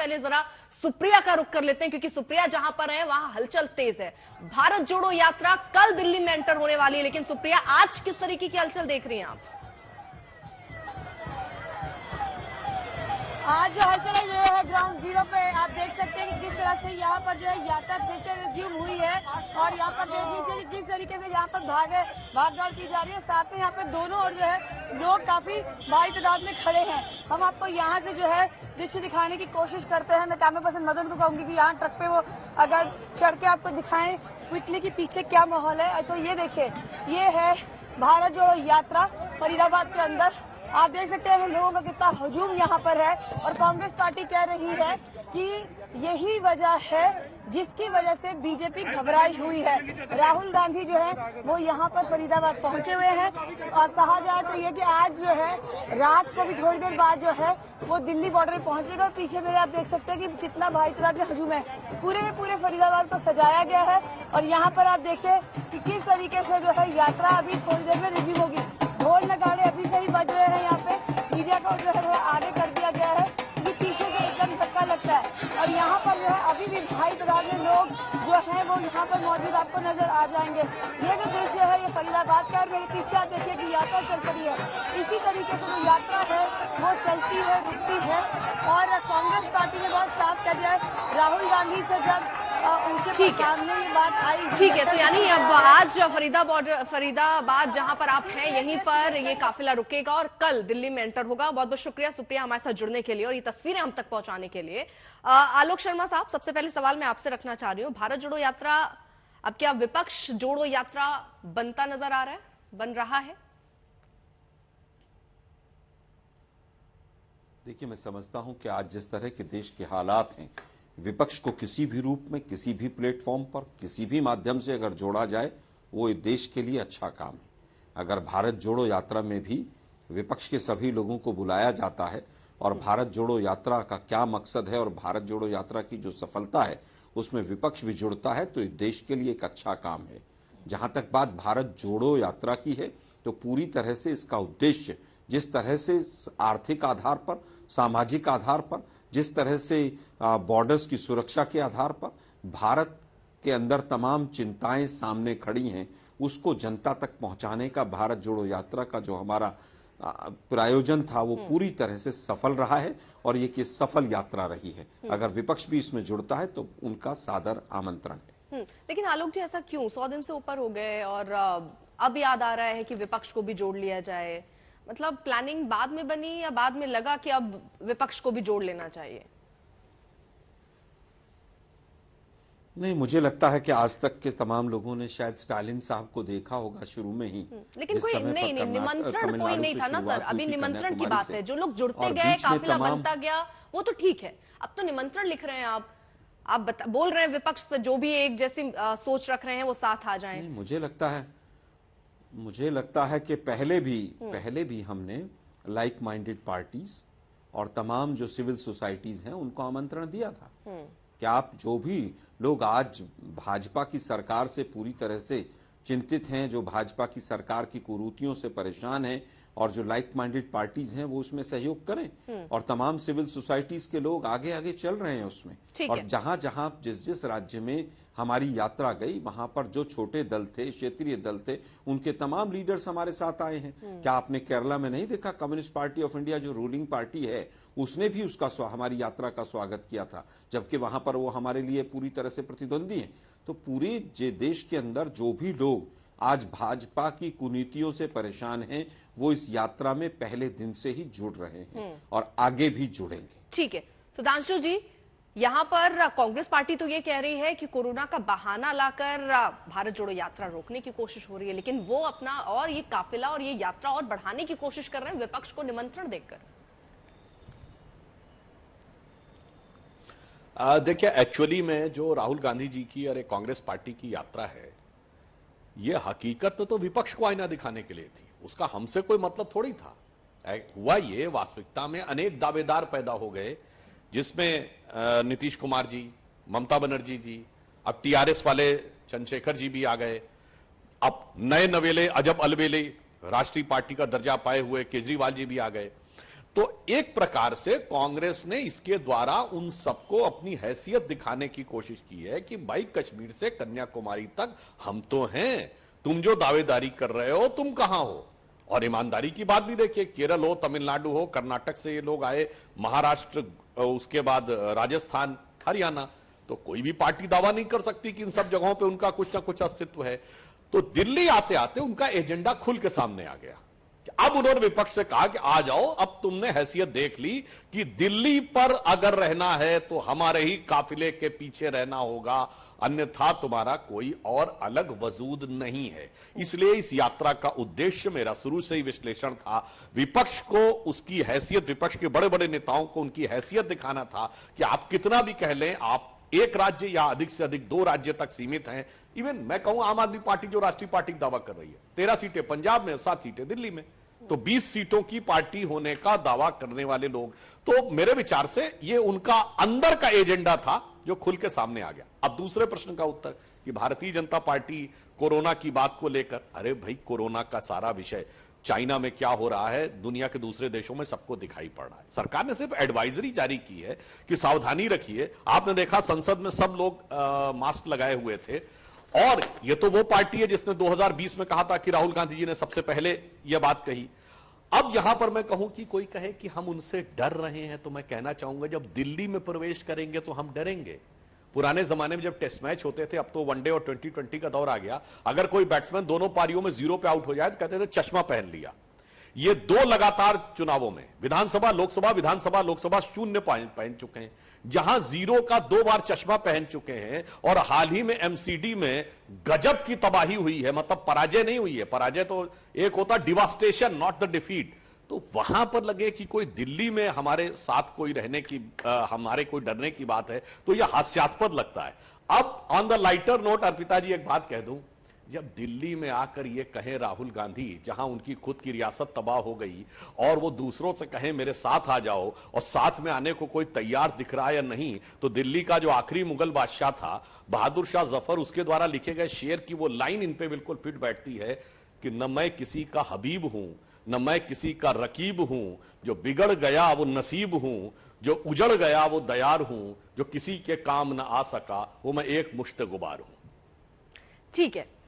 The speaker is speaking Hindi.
पहले जरा सुप्रिया का रुख कर लेते हैं, क्योंकि सुप्रिया जहां पर है वहां हलचल तेज है। भारत जोड़ो यात्रा कल दिल्ली में एंटर होने वाली है, लेकिन सुप्रिया आज किस तरीके की हलचल देख रही हैं आप? आज जो हलचल है ये है ग्राउंड जीरो पे। आप देख सकते हैं कि किस तरह से यहाँ पर जो है यात्रा फिर से रिज्यूम हुई है और यहाँ पर देख लीजिए कि किस तरीके से यहाँ पर भाग दौड़ की जा रही है। साथ में यहाँ पे दोनों और जो है लोग काफी भारी तादाद में खड़े हैं। हम आपको यहाँ से जो है दृश्य दिखाने की कोशिश करते हैं। मैं कैमरा पर्सन मदन को कहूंगी कि यहाँ ट्रक पे वो अगर चढ़ के आपको दिखाएं क्विकली कि पीछे क्या माहौल है। तो ये देखिए, ये है भारत जोड़ो यात्रा फरीदाबाद के अंदर। आप देख सकते हैं लोगों का कितना हजूम यहाँ पर है और कांग्रेस पार्टी कह रही है कि यही वजह है जिसकी वजह से बीजेपी घबराई हुई है। राहुल गांधी जो है वो यहाँ पर फरीदाबाद पहुंचे हुए हैं और कहा जाए तो ये कि आज जो है रात को भी थोड़ी देर बाद जो है वो दिल्ली बॉर्डर पे पहुंचेगा। पीछे मेरे आप देख सकते हैं कि कितना भारी तादाद में हजूम है। पूरे के पूरे फरीदाबाद को सजाया गया है और यहाँ पर आप देखिए कि किस तरीके से जो है यात्रा अभी थोड़ी देर में रिज्यूम होगी। ढोल नगाड़े अभी से ही बज रहे हैं। यहाँ पे मीडिया को जो है आगे कर दिया गया है क्योंकि पीछे से एकदम धक्का लगता है और यहाँ पर जो है अभी भी भारी तादाद में लोग जो है वो यहाँ पर मौजूद आपको नजर आ जाएंगे। ये जो दृश्य है ये फरीदाबाद का और मेरे पीछे आप देखिए कि यात्रा चल पड़ी है। इसी तरीके से जो यात्रा है वो चलती है, रुकती है और कांग्रेस पार्टी ने बहुत साफ कर दिया है राहुल गांधी से जब उनके सामने ये बात आई। ठीक है, तो यानी अब आज फरीदाबाद जहां पर आप हैं यहीं पर ये काफिला रुकेगा और कल दिल्ली में एंटर होगा। बहुत बहुत शुक्रिया सुप्रिया हमारे साथ जुड़ने के लिए और ये तस्वीरें हम तक पहुंचाने के लिए। आलोक शर्मा साहब, सबसे पहले सवाल मैं आपसे रखना चाह रही हूँ, भारत जोड़ो यात्रा अब क्या विपक्ष जोड़ो यात्रा बनता नजर आ रहा है, बन रहा है? देखिए, मैं समझता हूं कि आज जिस तरह के देश के हालात हैं, विपक्ष को किसी भी रूप में, किसी भी प्लेटफॉर्म पर, किसी भी माध्यम से अगर जोड़ा जाए वो देश के लिए अच्छा काम है। अगर भारत जोड़ो यात्रा में भी विपक्ष के सभी लोगों को बुलाया जाता है और भारत जोड़ो यात्रा का क्या मकसद है और भारत जोड़ो यात्रा की जो सफलता है उसमें विपक्ष भी जुड़ता है, तो ये देश के लिए एक अच्छा काम है। जहां तक बात भारत जोड़ो यात्रा की है तो पूरी तरह से इसका उद्देश्य जिस तरह से आर्थिक आधार पर, सामाजिक आधार पर, जिस तरह से बॉर्डर्स की सुरक्षा के आधार पर भारत के अंदर तमाम चिंताएं सामने खड़ी हैं, उसको जनता तक पहुंचाने का भारत जोड़ो यात्रा का जो हमारा प्रायोजन था वो पूरी तरह से सफल रहा है और ये कि सफल यात्रा रही है। अगर विपक्ष भी इसमें जुड़ता है तो उनका सादर आमंत्रण है। लेकिन आलोक जी, ऐसा क्यों 100 दिन से ऊपर हो गए और अब याद आ रहा है कि विपक्ष को भी जोड़ लिया जाए? मतलब प्लानिंग बाद में बनी या बाद में लगा कि अब विपक्ष को भी जोड़ लेना चाहिए? नहीं, मुझे लगता है कि आज तक के तमाम लोगों ने शायद स्टालिन साहब को देखा होगा शुरू में ही, लेकिन कोई नहीं निमंत्रण कोई नहीं था ना सर। अभी निमंत्रण की बात है, जो लोग जुड़ते गए, काफिला बनता गया, वो तो ठीक है। अब तो निमंत्रण लिख रहे हैं आप बोल रहे हैं विपक्ष से जो भी एक जैसी सोच रख रहे हैं वो साथ आ जाएं। मुझे लगता है कि पहले भी हमने लाइक माइंडेड पार्टीज और तमाम जो सिविल सोसाइटीज हैं उनको आमंत्रण दिया था कि आप जो भी लोग आज भाजपा की सरकार से पूरी तरह से चिंतित हैं, जो भाजपा की सरकार की कुरीतियों से परेशान हैं और जो लाइक माइंडेड पार्टीज हैं वो उसमें सहयोग करें और तमाम सिविल सोसाइटीज के लोग आगे आगे चल रहे हैं उसमें। और जहां जहां जिस जिस राज्य में हमारी यात्रा गई वहां पर जो छोटे दल थे, क्षेत्रीय दल थे, उनके तमाम लीडर्स हमारे साथ आए हैं। क्या आपने केरला में नहीं देखा, कम्युनिस्ट पार्टी ऑफ इंडिया जो रूलिंग पार्टी है उसने भी हमारी यात्रा का स्वागत किया था, जबकि वहां पर वो हमारे लिए पूरी तरह से प्रतिद्वंदी हैं। तो पूरे देश के अंदर जो भी लोग आज भाजपा की कुनीतियों से परेशान हैं वो इस यात्रा में पहले दिन से ही जुड़ रहे हैं और आगे भी जुड़ेंगे। ठीक है, सुधांशु जी, यहां पर कांग्रेस पार्टी तो ये कह रही है कि कोरोना का बहाना लाकर भारत जोड़ो यात्रा रोकने की कोशिश हो रही है, लेकिन वो अपना और ये काफिला और ये यात्रा और बढ़ाने की कोशिश कर रहे हैं विपक्ष को निमंत्रण देकर। देखिए, एक्चुअली में जो राहुल गांधी जी की और एक कांग्रेस पार्टी की यात्रा है, ये हकीकत में तो विपक्ष को आईना दिखाने के लिए थी, उसका हमसे कोई मतलब थोड़ी था। हुआ ये, वास्तविकता में अनेक दावेदार पैदा हो गए जिसमें नीतीश कुमार जी, ममता बनर्जी जी, अब टीआरएस वाले चंद्रशेखर जी भी आ गए, अब नए नवेले अजब अलबेले राष्ट्रीय पार्टी का दर्जा पाए हुए केजरीवाल जी भी आ गए। तो एक प्रकार से कांग्रेस ने इसके द्वारा उन सबको अपनी हैसियत दिखाने की कोशिश की है कि भाई कश्मीर से कन्याकुमारी तक हम तो हैं, तुम जो दावेदारी कर रहे हो तुम कहां हो। और ईमानदारी की बात भी देखिए, केरल हो, तमिलनाडु हो, कर्नाटक से ये लोग आए, महाराष्ट्र, उसके बाद राजस्थान, हरियाणा, तो कोई भी पार्टी दावा नहीं कर सकती कि इन सब जगहों पे उनका कुछ ना कुछ अस्तित्व है। तो दिल्ली आते आते उनका एजेंडा खुल के सामने आ गया। अब उन्होंने विपक्ष से कहा कि आ जाओ, अब तुमने हैसियत देख ली कि दिल्ली पर अगर रहना है तो हमारे ही काफिले के पीछे रहना होगा, अन्यथा तुम्हारा कोई और अलग वजूद नहीं है। इसलिए इस यात्रा का उद्देश्य मेरा शुरू से ही विश्लेषण था, विपक्ष को उसकी हैसियत, विपक्ष के बड़े बड़े नेताओं को उनकी हैसियत दिखाना था कि आप कितना भी कह लें, आप एक राज्य या अधिक से अधिक 2 राज्य तक सीमित हैं। इवन मैं कहूं आम आदमी पार्टी जो राष्ट्रीय पार्टी दावा कर रही है, 13 सीटें पंजाब में, 7 सीटें दिल्ली में, तो 20 सीटों की पार्टी होने का दावा करने वाले लोग, तो मेरे विचार से ये उनका अंदर का एजेंडा था जो खुल के सामने आ गया। अब दूसरे प्रश्न का उत्तर कि भारतीय जनता पार्टी कोरोना की बात को लेकर, अरे भाई कोरोना का सारा विषय चाइना में क्या हो रहा है, दुनिया के दूसरे देशों में सबको दिखाई पड़ रहा है। सरकार ने सिर्फ एडवाइजरी जारी की है कि सावधानी रखिए। आपने देखा संसद में सब लोग मास्क लगाए हुए थे, और ये तो वो पार्टी है जिसने 2020 में कहा था कि राहुल गांधी जी ने सबसे पहले यह बात कही। अब यहां पर मैं कहूं कि कोई कहे कि हम उनसे डर रहे हैं, तो मैं कहना चाहूंगा जब दिल्ली में प्रवेश करेंगे तो हम डरेंगे। पुराने जमाने में जब टेस्ट मैच होते थे, अब तो वनडे और 2020 का दौर आ गया, अगर कोई बैट्समैन दोनों पारियों में 0 पे आउट हो जाए तो कहते थे चश्मा पहन लिया। ये 2 लगातार चुनावों में विधानसभा लोकसभा 0 पहन चुके हैं, जहां 0 का 2 बार चश्मा पहन चुके हैं, और हाल ही में एमसीडी में गजब की तबाही हुई है। मतलब पराजय नहीं हुई है, पराजय तो एक होता डिवास्टेशन, नॉट द डिफीट। तो वहां पर लगे कि कोई दिल्ली में हमारे साथ कोई रहने की, हमारे कोई डरने की बात है, तो यह हास्यास्पद लगता है। अब on the lighter note Arpita ji एक बात कह दूं, जब दिल्ली में आकर ये कहें राहुल गांधी, जहां उनकी खुद की रियासत तबाह हो गई, और वो दूसरों से कहें मेरे साथ आ जाओ, और साथ में आने को कोई तैयार दिख रहा है या नहीं, तो दिल्ली का जो आखिरी मुगल बादशाह था बहादुर शाह जफर, उसके द्वारा लिखे गए शेर की वो लाइन इन पे बिल्कुल फिट बैठती है कि न मैं किसी का हबीब हूं, न मैं किसी का रकीब हूं, जो बिगड़ गया वो नसीब हूं, जो उजड़ गया वो दयार हूं, जो किसी के काम न आ सका वो मैं एक मुश्त गुबार हूं। ठीक है।